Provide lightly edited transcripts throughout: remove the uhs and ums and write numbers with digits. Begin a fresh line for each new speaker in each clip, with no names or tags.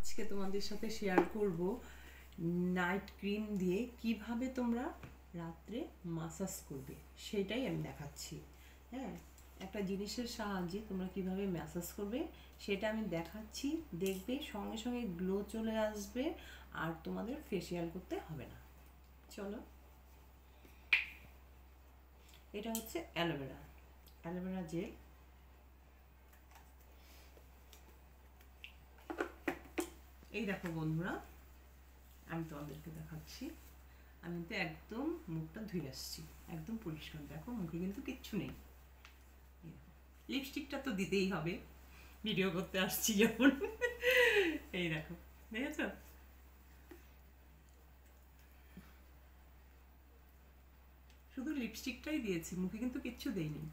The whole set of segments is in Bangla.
আজকে তোমাদের সাথে শেয়ার করব নাইট ক্রিম দিয়ে কিভাবে তোমরা রাত্রে মাসাজ করবে সেটাই আমি দেখাচ্ছি। হ্যাঁ, একটা জিনিসের সাহায্যে তোমরা কিভাবে ম্যাসাজ করবে সেটা আমি দেখাচ্ছি। দেখবে সঙ্গে সঙ্গে গ্লো চলে আসবে আর তোমাদের ফেসিয়াল করতে হবে না। চলো, এটা হচ্ছে অ্যালোভেরা, অ্যালোভেরা জেল। এই দেখো বন্ধুরা, আমি তোমাদেরকে দেখাচ্ছি। আমি তো একদম মুখটা ধুয়ে আসছি, একদম পরিষ্কার। দেখো মুখে কিন্তু কিচ্ছু নেই। লিপস্টিকটা তো দিতেই হবে, ভিডিও করতে আসছি যখন। এই দেখো, দেখেছো? শুধু লিপস্টিকটাই দিয়েছি, মুখে কিন্তু কিচ্ছু দেইনি।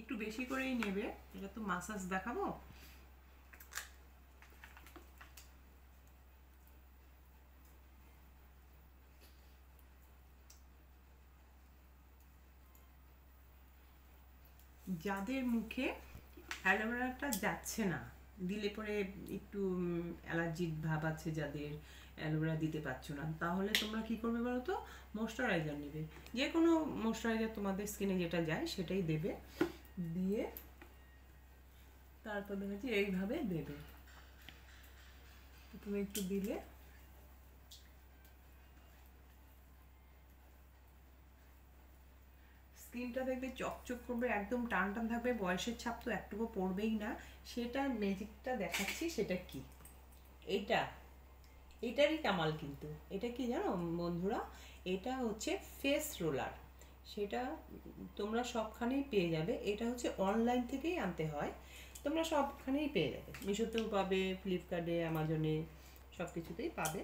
একটু বেশি করেই নেবে, এটা তো মাসাজ দেখাবো। যাদের মুখে অ্যালোভেরাটা যাচ্ছে না, দিলে পরে একটু অ্যালার্জির ভাব আছে, যাদের অ্যালোভেরা দিতে পারছো না, তাহলে তোমরা কি করবে বলো তো? ময়শ্চারাইজার নেবে, যে কোনো ময়শ্চারাইজার তোমাদের স্কিনে যেটা যায় সেটাই দেবে। দিয়ে তারপর দেখেছি এইভাবে দেবে। তুমি একটু দিলে স্কিনটা দেখবে চকচক করবে, একদম টান টান থাকবে, বয়সের ছাপ তো একটুকু পড়বেই না। সেটা ম্যাজিকটা দেখাচ্ছি। সেটা কি? এইটা, এটারই কামাল কিন্তু। এটা কি জানো বন্ধুরা? এটা হচ্ছে ফেস রোলার। সেটা তোমরা সবখানেই পেয়ে যাবে। এটা হচ্ছে অনলাইন থেকেই আনতে হয়, তোমরা সবখানেই পেয়ে যাবে। মিশোতেও পাবে, ফ্লিপকার্টে, অ্যামাজনে, সব কিছুতেই পাবে।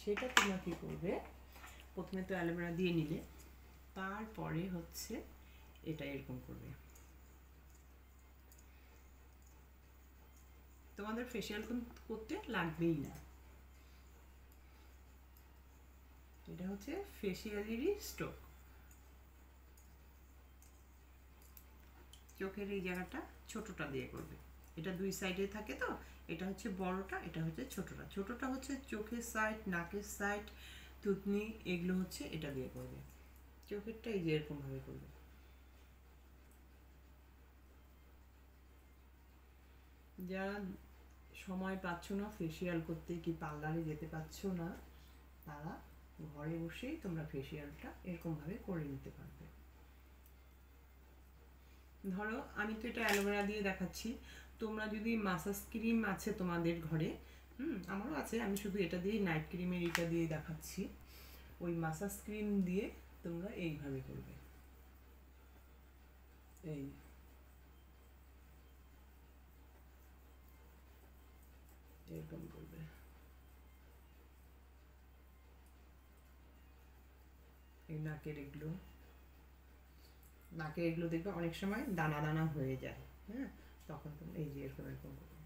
সেটা তোমরা কী করবে, প্রথমে তো অ্যালোভেরা দিয়ে নিলে, তারপরে হচ্ছে এটা এরকম করবে। তোমাদের ফেসিয়াল করতে লাগবেই না। এটা হচ্ছে ফেসিয়ালেরই স্টোক। চোখের এই জায়গাটা ছোটটা দিয়ে করবে। এটা দুই সাইডে থাকে তো, এটা হচ্ছে বড়টা, এটা হচ্ছে ছোটটা। ছোটটা হচ্ছে চোখের সাইড, নাকের সাইড, থুতনি, এগুলো হচ্ছে এটা দিয়ে করবে। চোখেরটা এই যে এরকম ভাবে করবে। যারা সময় পাচ্ছ না ফেসিয়াল করতে, কি পার্লারে যেতে পারছো না, তারা ঘরে বসেই তোমরা ফেসিয়ালটা এরকমভাবে করে নিতে পারবে। ধরো আমি তো এটা অ্যালোভেরা দিয়ে দেখাচ্ছি, তোমরা যদি মাসাজ ক্রিম আছে তোমাদের ঘরে, আমারও আছে, আমি শুধু এটা দিয়ে নাইট ক্রিমের এটা দিয়ে দেখাচ্ছি। ওই মাসাজ ক্রিম দিয়ে তোমরা এইভাবে করবে। এই এরকম করবে। এই নাকের এগুলো, নাকের এগুলো দেখবে অনেক সময় দানা দানা হয়ে যায়। হ্যাঁ, তখন তোমরা এই যে এরকম এরকম করবে।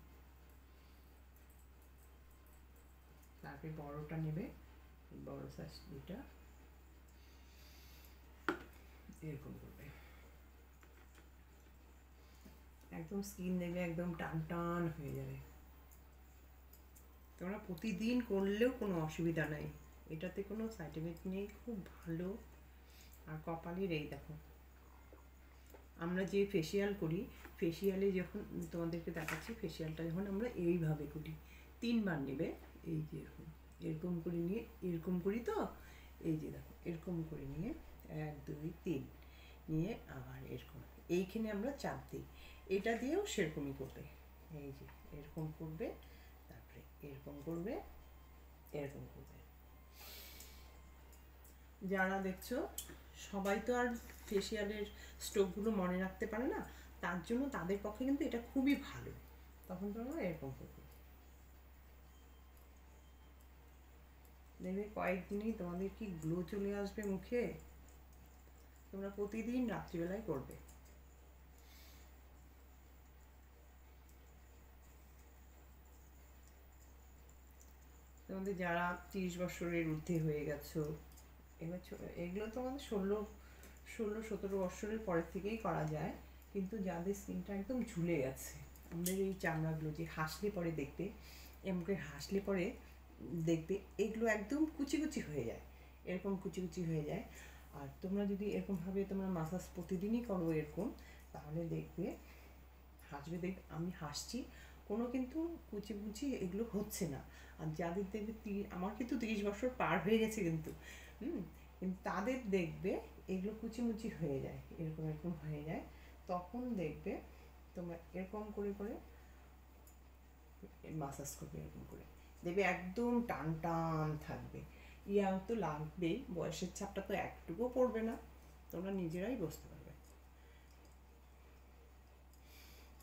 তারপরে বড়টা নেবে, বড় সাইজ দুটা, এরকম করবে। একদম স্কিন দেখবে একদম টান টান হয়ে যাবে। তোমরা প্রতিদিন করলেও কোনো অসুবিধা নাই, এটাতে কোনো সাইড এফেক্ট নেই, খুব ভালো। আর কপালের এই দেখো, আমরা যে ফেসিয়াল করি, ফেসিয়ালে যখন তোমাদেরকে দেখাচ্ছি, ফেসিয়ালটা যখন আমরা এইভাবে করি, 3বার নেবে। এই যে এরকম এরকম করে নিয়ে এরকম করি তো, এই যে দেখো এরকম করে নিয়ে 1 2 3 নিয়ে আবার এরকম এইখানে আমরা চাপ দিই। এটা দিয়েও সেরকমই করবে। এই যে এরকম করবে, তারপরে এরকম করবে, এরকম করবে। যারা দেখছো সবাই তো আর ফেসিয়ালের স্ট্রোকগুলো মনে রাখতে পারে না, তার জন্য তাদের পক্ষে কিন্তু এটা খুবই ভালো। তখন তোমরা এরকম করবে, দেখবে কয়েকদিনেই তোমাদের কি গ্লো চলে আসবে মুখে। তোমরা প্রতিদিন রাত্রিবেলায় করবে। তোমাদের যারা 30 বছরের ঊর্ধ্বে হয়ে গেছো, এবার এগুলো তোমাদের 16-17 বছরের পরের থেকেই করা যায়, কিন্তু যাদের স্কিনটা একদম ঝুলে গেছে, আমাদের এই চামড়াগুলো যে হাসলে পরে দেখবে, এমনি হাসলে পরে দেখবে এগুলো একদম কুচি কুচি হয়ে যায়, এরকম কুচি কুচি হয়ে যায়। আর তোমরা যদি এরকমভাবে তোমরা মাসাজ প্রতিদিনই করো এরকম, তাহলে দেখবে হাসবে, দেখবে আমি হাসছি, কোনো কিন্তু কুচি কুচি এগুলো হচ্ছে না। আর যাদের দেখবে আমার কিন্তু 30 বছর পার হয়ে গেছে কিন্তু, কিন্তু তাদের দেখবে এগুলো কুচিমুচি হয়ে যায়, এরকম এরকম হয়ে যায়। তখন দেখবে তোমরা এরকম করে করে মাসাজ করবে, এরকম করে দেখবে একদম টান টান থাকবে। ইয়াং তো লাগবেই, বয়সের ছাপটা তো একটুকুও পড়বে না, তোমরা নিজেরাই বুঝতে পারবে।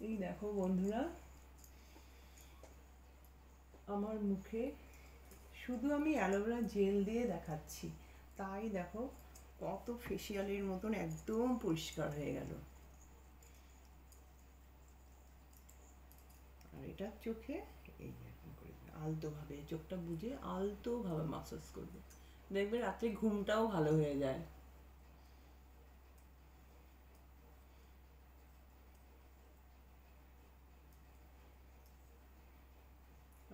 এই দেখো বন্ধুরা, আমার মুখে শুধু আমি অ্যালোভেরা জেল দিয়ে দেখাচ্ছি, তাই দেখো কত ফেসিয়ালের মতন একদম পরিষ্কার হয়ে গেল। আর এটা চোখে এই এরকম করে আলতোভাবে চোখটা বুজে আলতোভাবে মাসাজ করবে, দেখবে রাত্রে ঘুমটাও ভালো হয়ে যায়।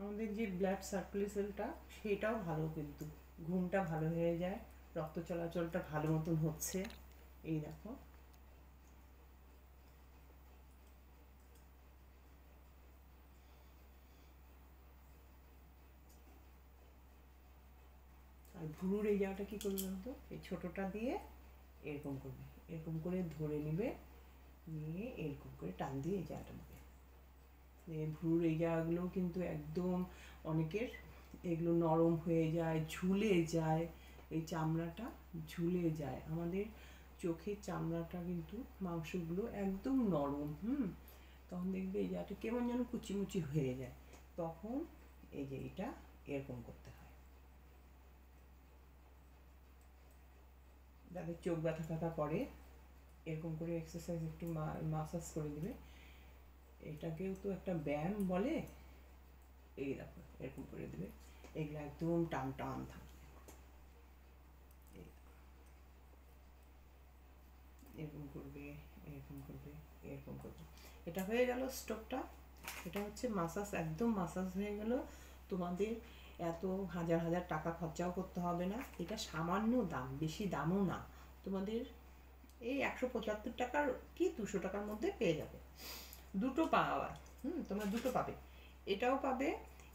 আমাদের যে ব্লাড সার্কুলেশনটা সেটাও ভালো, কিন্তু ঘুমটা ভালো হয়ে যায়, রক্ত চলাচলটা ভালো মতন হচ্ছে। এই দেখো, আর ভুরুর এই জায়গাটা কী করবে বলতো, এই ছোটোটা দিয়ে এরকম করবে, এরকম করে ধরে নিবে, নিয়ে এরকম করে টান দিয়ে এই জায়গাটা নেবে। ভ্রুর এই জায়গাগুলোও কিন্তু একদম অনেকের এগুলো নরম হয়ে যায়, ঝুলে যায়, এই চামড়াটা ঝুলে যায়। আমাদের চোখের চামড়াটা কিন্তু মাংসগুলো একদম নরম, তখন দেখবে এই জায়গাটা কেমন যেন কুচিমুচি হয়ে যায়, তখন এই যে এটা এরকম করতে হয়। যাদের চোখ ব্যথা ব্যথা করে এরকম করে এক্সারসাইজ একটু মাসাজ করে দিবে, এটাকেও তো একটা ব্যায়াম বলে। এই দেখো এরকম করে দেবে, এগুলো একদম টান টান থাকবে, এরকম করবে, এরকম করবে, এরকম করবে। এটা হয়ে গেল স্টোভটা, এটা হচ্ছে মাসাজ, একদম মাসাজ হয়ে গেল। তোমাদের এত হাজার হাজার টাকা খরচাও করতে হবে না, এটা সামান্য দাম, বেশি দামও না, তোমাদের এই 175 টাকার কি 200 টাকার মধ্যে পেয়ে যাবে। দুটো পাওয়া, তোমরা দুটো পাবে, এটাও পাবে।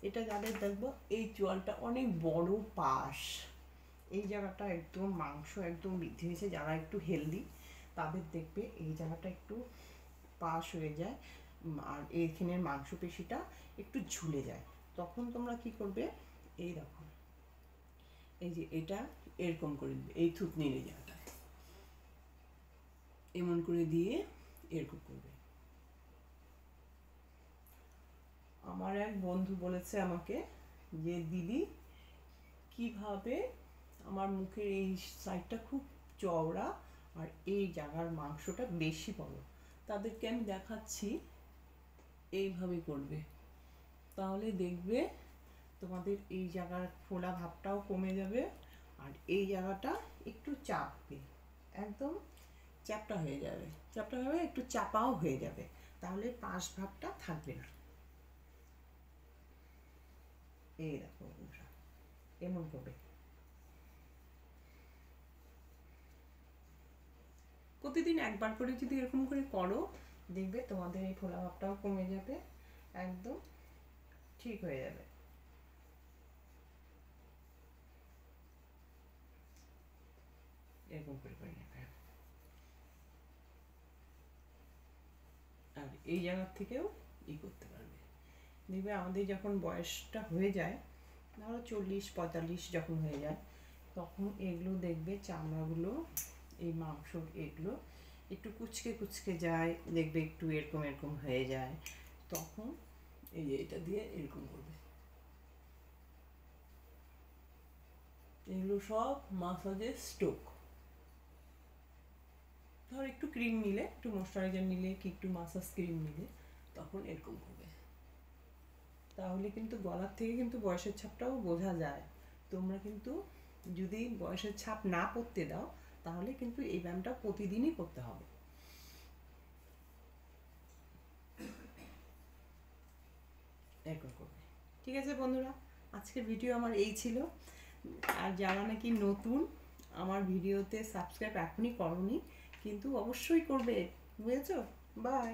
এটা যাদের দেখবো এই চোয়ালটা অনেক বড় পাশ, এই জায়গাটা একদম মাংস একদম বৃদ্ধি হয়েছে, যারা একটু হেলদি তাদের দেখবে এই জায়গাটা একটু পাশ হয়ে যায়, আর এইখানের মাংসপেশিটা একটু ঝুলে যায়। তখন তোমরা কি করবে, এই দেখো এই যে এটা এরকম করে দিবে, এই থুতনির এই জায়গাটা এমন করে দিয়ে এরকম করবে। আমার এক বন্ধু বলেছে আমাকে যে দিদি কিভাবে আমার মুখের এই সাইডটা খুব চওড়া আর এই জায়গার মাংসটা বেশি বড়, তাদেরকে আমি দেখাচ্ছি এইভাবে করবে, তাহলে দেখবে তোমাদের এই জায়গার ফোলা ভাবটাও কমে যাবে, আর এই জায়গাটা একটু চাপবে, একদম চ্যাপটা হয়ে যাবে, চ্যাপটা হয়ে একটু চাপাও হয়ে যাবে, তাহলে পাশ ভাবটা থাকবে না। এই দেখো বন্ধুরা, এমন করবে, প্রতিদিন একবার করে যদি এরকম করে করো, দেখবে তোমাদের এই ফোলা ভাবটাও কমে যাবে, একদম ঠিক হয়ে যাবে। এরকম করে করে নেবে, আর এই জায়গার থেকেও করতে পারবে। দেখবে আমাদের যখন বয়সটা হয়ে যায়, ধরো 40-45 যখন হয়ে যায়, তখন এগুলো দেখবে চামড়াগুলো এই মাংস এগুলো একটু কুচকে কুচকে যায়, দেখবে একটু এরকম এরকম হয়ে যায়, তখন এই যে এটা দিয়ে এরকম করবে। এগুলো সব মাসাজের স্টোক। ধর একটু ক্রিম নিলে, একটু ময়শ্চারাইজার নিলে কি একটু মাসাজ ক্রিম নিলে, তখন এরকম করবে, তাহলে কিন্তু গলার থেকে কিন্তু বয়সের ছাপটাও বোঝা যায়। তোমরা কিন্তু যদি বয়সের ছাপ না পড়তে দাও, তাহলে কিন্তু এই ব্যায়ামটা প্রতিদিনই করতে হবে। এরকম করবে। ঠিক আছে বন্ধুরা, আজকের ভিডিও আমার এই ছিল। আর যারা নাকি নতুন আমার ভিডিওতে সাবস্ক্রাইব এখনই করোনি, কিন্তু অবশ্যই করবে, বুঝেছো? বাই।